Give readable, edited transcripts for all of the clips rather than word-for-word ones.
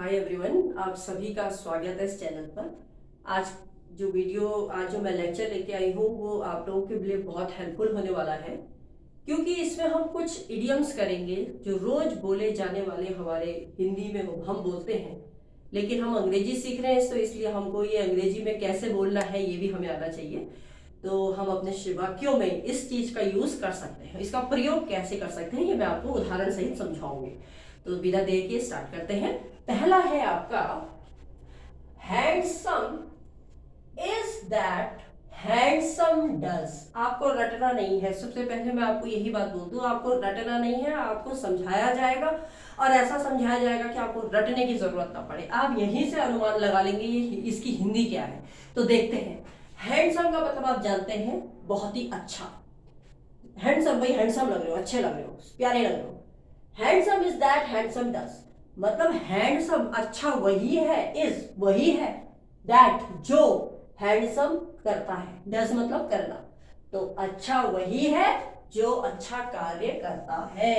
Hi everyone, आप सभी का स्वागत है इस चैनल पर। आज जो मैं लेक्चर लेके आई हूँ वो आप लोगों के लिए बहुत हेल्पफुल होने वाला है, क्योंकि इसमें हम कुछ इडियम्स करेंगे जो रोज बोले जाने वाले हमारे हिंदी में हम बोलते हैं, लेकिन हम अंग्रेजी सीख रहे हैं तो इसलिए हमको ये अंग्रेजी में कैसे बोलना है ये भी हमें आना चाहिए। तो हम अपने वाक्यों में इस चीज का यूज कर सकते हैं, इसका प्रयोग कैसे कर सकते हैं ये मैं आपको उदाहरण सहित समझाऊंगी। तो बिना देर के स्टार्ट करते हैं। पहला है आपका handsome is that handsome does. आपको रटना नहीं है, सबसे पहले मैं आपको यही बात बोल दूं, आपको रटना नहीं है, आपको समझाया जाएगा और ऐसा समझाया जाएगा कि आपको रटने की जरूरत ना पड़े। आप यहीं से अनुमान लगा लेंगे ये इसकी हिंदी क्या है। तो देखते हैं। हैंडसम का मतलब आप जानते हैं बहुत ही अच्छा। हैंडसम, भाई हैंडसम लग रहे हो, अच्छे लग रहे हो, प्यारे लग रहे हो। Handsome is that handsome does, मतलब हैंडसम अच्छा वही है, इज वही है, दैट जो हैंडसम करता है, डज मतलब करना, तो अच्छा वही है जो अच्छा कार्य करता है।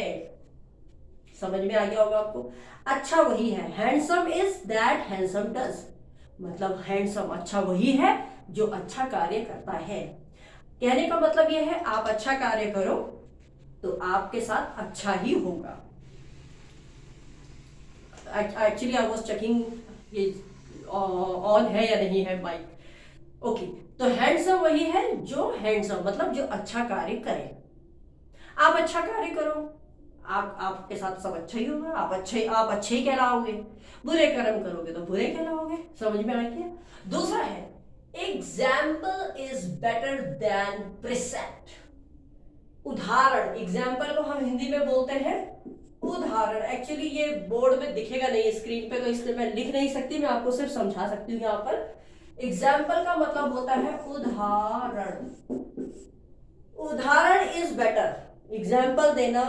समझ में आ गया होगा आपको। अच्छा वही है, handsome is that handsome does, मतलब हैंडसम अच्छा वही है जो अच्छा कार्य करता है। कहने का मतलब यह है आप अच्छा कार्य करो तो आपके साथ अच्छा ही होगा। एक्चुअली आई वॉज चेकिंग ये ऑन है या नहीं है माइक। ओके, तो हैंडसम वही है जो हैंडसम मतलब जो अच्छा कार्य करे। आप अच्छा कार्य करो, आपके साथ सब अच्छा ही होगा, आप अच्छे ही कहलाओगे। बुरे कर्म करोगे तो बुरे कहलाओगे। समझ में आ गया। दूसरा है example is better than precept. उदाहरण, एग्जाम्पल को हम हिंदी में बोलते हैं उदाहरण। एक्चुअली ये बोर्ड में दिखेगा नहीं स्क्रीन पे, तो इसलिए मैं लिख नहीं सकती, मैं आपको सिर्फ समझा सकती हूँ। यहाँ पर एग्जाम्पल का मतलब होता है उदाहरण। उदाहरण इज बेटर, एग्जाम्पल देना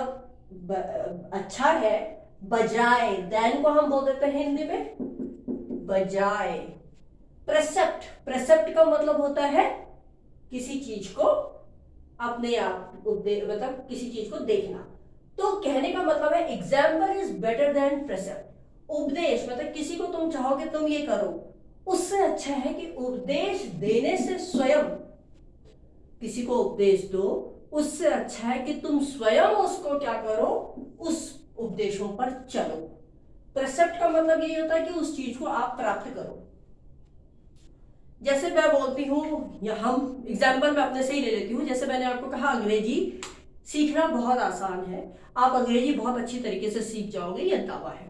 अच्छा है, बजाय, देन को हम बोल देते हैं हिंदी में बजाय। प्रेसेप्ट, प्रेसेप्ट का मतलब होता है किसी चीज को अपने आप मतलब किसी चीज को देखना। तो कहने का मतलब है एग्जाम्पल इज बेटर देन प्रेसेप्ट। उपदेश मतलब किसी को तुम चाहोगे तुम ये करो, उससे अच्छा है कि उपदेश देने से स्वयं किसी को उपदेश दो, उससे अच्छा है कि तुम स्वयं उसको क्या करो, उस उपदेशों पर चलो। प्रेसेप्ट का मतलब यही होता है कि उस चीज को आप प्राप्त करो। जैसे मैं बोलती हूँ, या हम एग्जाम्पल मैं अपने से ही ले लेती हूँ। जैसे मैंने आपको कहा अंग्रेजी सीखना बहुत आसान है, आप अंग्रेजी बहुत अच्छी तरीके से सीख जाओगे, ये दावा है।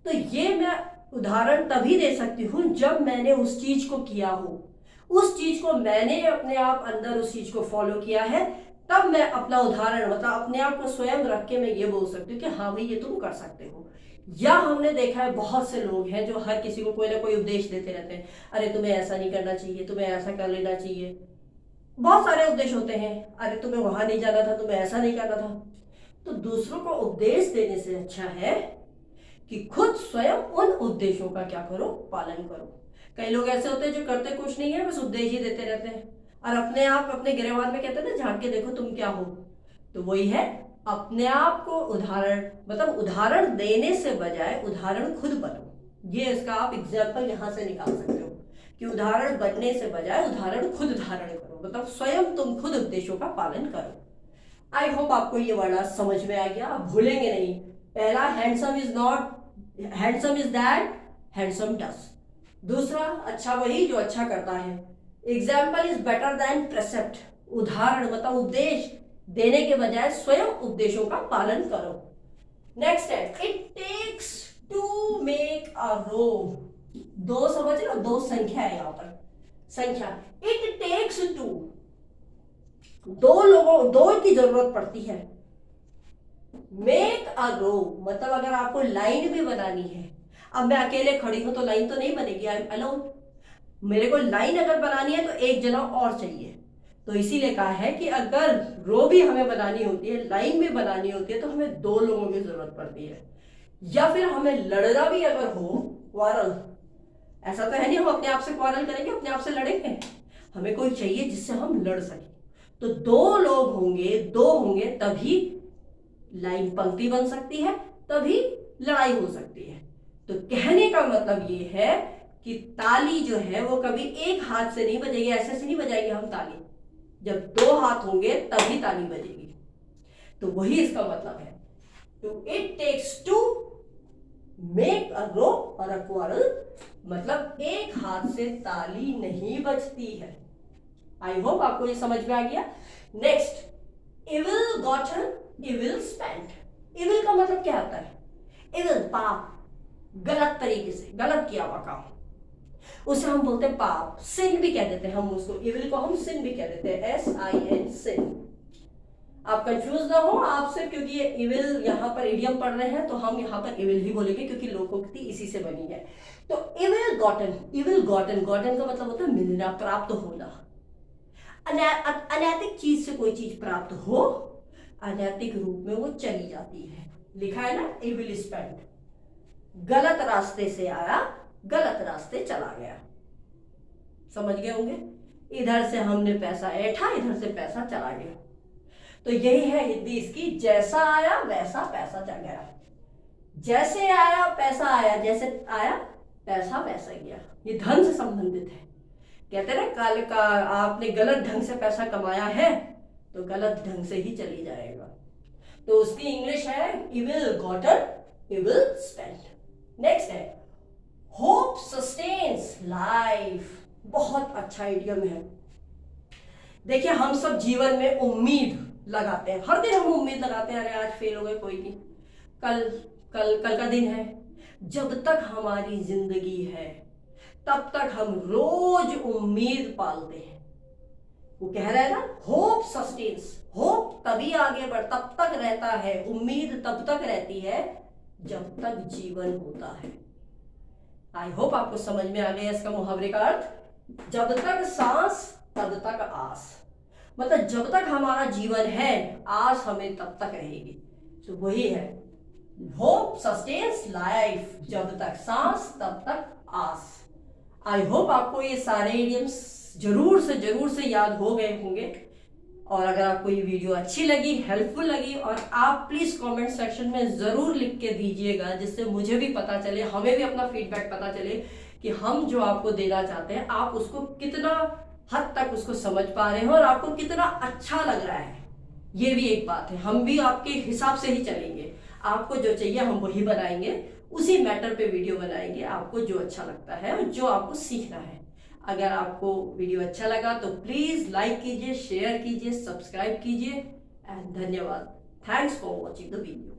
तो ये मैं उदाहरण तभी दे सकती हूँ जब मैंने उस चीज को किया हो, उस चीज को मैंने अपने आप अंदर उस चीज को फॉलो किया है, तब मैं अपना उदाहरण मतलब अपने आप को स्वयं रख के मैं ये बोल सकती हूँ कि हाँ भाई ये तुम कर सकते हो। या हमने देखा है बहुत से लोग हैं जो हर किसी को कोई ना कोई उपदेश देते रहते हैं, अरे तुम्हें ऐसा नहीं करना चाहिए, तुम्हें ऐसा कर लेना चाहिए। बहुत सारे उपदेश होते हैं, अरे तुम्हें वहां नहीं जाना था, तुम्हें ऐसा नहीं करना था। तो दूसरों को उपदेश देने से अच्छा है कि खुद स्वयं उन उद्देश्यों का क्या करो, पालन करो। कई लोग ऐसे होते हैं जो करते कुछ नहीं है, बस उपदेश ही देते रहते हैं और अपने आप अपने गिरेबान में कहते हैं ना झांक के देखो तुम क्या हो। तो वही है, अपने आप को उदाहरण मतलब उदाहरण देने से बजाय उदाहरण खुद बनो। ये इसका आप एग्जाम्पल यहां से निकाल सकते हो कि उदाहरण बनने से बजाय उदाहरण खुद धारण करो, मतलब स्वयं तुम खुद उपदेशों का पालन करो। आई होप आपको ये वर्ड समझ में आ गया, आप भूलेंगे नहीं। पहला handsome is not, handsome is that handsome does. दूसरा अच्छा वही जो अच्छा करता है। एग्जाम्पल इज बेटर देन प्रेसेप्ट, उदाहरण मतलब उपदेश देने के बजाय स्वयं उपदेशों का पालन करो। नेक्स्ट है it takes to make a row. दो समझ लो, दो संख्या है यहाँ पर, संख्या। इट टेक्स टू, दो की जरूरत पड़ती है। मेक अ रो मतलब अगर आपको लाइन भी बनानी है, अब मैं अकेले खड़ी हूं तो लाइन तो नहीं बनेगी, आई एम अलोन। मेरे को लाइन अगर बनानी है तो एक जना और चाहिए। तो इसीलिए कहा है कि अगर रो भी हमें बनानी होती है, लाइन भी बनानी होती है, तो हमें दो लोगों की जरूरत पड़ती है। या फिर हमें लड़ना भी अगर हो, क्वारल, ऐसा तो है नहीं हम अपने आप से क्वारल करेंगे, अपने आप से लड़ेंगे, हमें कोई चाहिए जिससे हम लड़ सके। तो दो लोग होंगे, दो होंगे तभी लाइन पंक्ति बन सकती है, तभी लड़ाई हो सकती है। तो कहने का मतलब ये है कि ताली जो है वो कभी एक हाथ से नहीं बजेगी, ऐसे से नहीं बजाएंगे हम ताली, जब दो हाथ होंगे तभी ताली बजेगी। तो वही इसका मतलब है, to it takes to make a rope और अ क्वारल, मतलब एक हाथ से ताली नहीं बजती है। आई होप आपको ये समझ में आ गया। Next, evil gotten, evil spent. Evil का मतलब क्या होता है? इविल पाप, गलत तरीके से, गलत किया हुआ काम, उसे हम बोलते हैं पाप। सिन भी कह देते हैं हम उसको, इविल को हम सिन भी कह देते हैं, SIN, सिन। आप कंफ्यूज ना हो आपसे, क्योंकि ये इविल यहाँ पर इडियम पढ़ रहे हैं तो हम यहाँ पर इविल ही बोलेंगे क्योंकि लोकोक्ति इसी से बनी है। तो evil gotten, evil gotten, gotten का मतलब होता है मिलना, प्राप्त होना। अनैतिक चीज से कोई चीज प्राप्त हो, अनैतिक रूप में वो चली जाती है। लिखा है ना, इविल स्पेंट, गलत रास्ते से आया, गलत रास्ते चला गया। समझ गए होंगे, इधर से हमने पैसा ऐठा, इधर से पैसा चला गया। तो यही है हिंदी इसकी, जैसा आया वैसा पैसा चल गया। जैसे आया पैसा आया, जैसे आया पैसा वैसा गया। ये धन से संबंधित है। कहते हैं ना, कल का आपने गलत ढंग से पैसा कमाया है तो गलत ढंग से ही चली जाएगा। तो उसकी इंग्लिश है evil gotten, evil spent. Next है होप सस्टेन्स लाइफ। बहुत अच्छा इडियम है। देखिए, हम सब जीवन में उम्मीद लगाते हैं, हर दिन हम उम्मीद लगाते हैं, अरे आज फेल हो गए कोई नहीं, कल का दिन है। जब तक हमारी जिंदगी है तब तक हम रोज उम्मीद पालते हैं। वो कह रहा है ना, होप सस्टेन्स, होप तभी आगे बढ़, तब तक रहता है, उम्मीद तब तक रहती है जब तक जीवन होता है। आई होप आपको समझ में आ गया इसका मुहावरे का अर्थ। जब तक सांस तब तक आस, मतलब जब तक हमारा जीवन है आस हमें तब तक रहेगी। तो वही है, होप सस्टेन्स लाइफ, जब तक सांस तब तक आस। आई होप आपको ये सारे इडियम्स जरूर से याद हो गए होंगे। और अगर आपको ये वीडियो अच्छी लगी, हेल्पफुल लगी, और आप प्लीज कमेंट सेक्शन में जरूर लिख के दीजिएगा, जिससे मुझे भी पता चले, हमें भी अपना फीडबैक पता चले कि हम जो आपको देना चाहते हैं आप उसको कितना हद तक उसको समझ पा रहे हैं और आपको कितना अच्छा लग रहा है। ये भी एक बात है, हम भी आपके हिसाब से ही चलेंगे, आपको जो चाहिए हम वही बनाएंगे, उसी मैटर पे वीडियो बनाएंगे, आपको जो अच्छा लगता है और जो आपको सीखना है। अगर आपको वीडियो अच्छा लगा तो प्लीज लाइक कीजिए, शेयर कीजिए, सब्सक्राइब कीजिए, एंड धन्यवाद। Thanks for watching the video.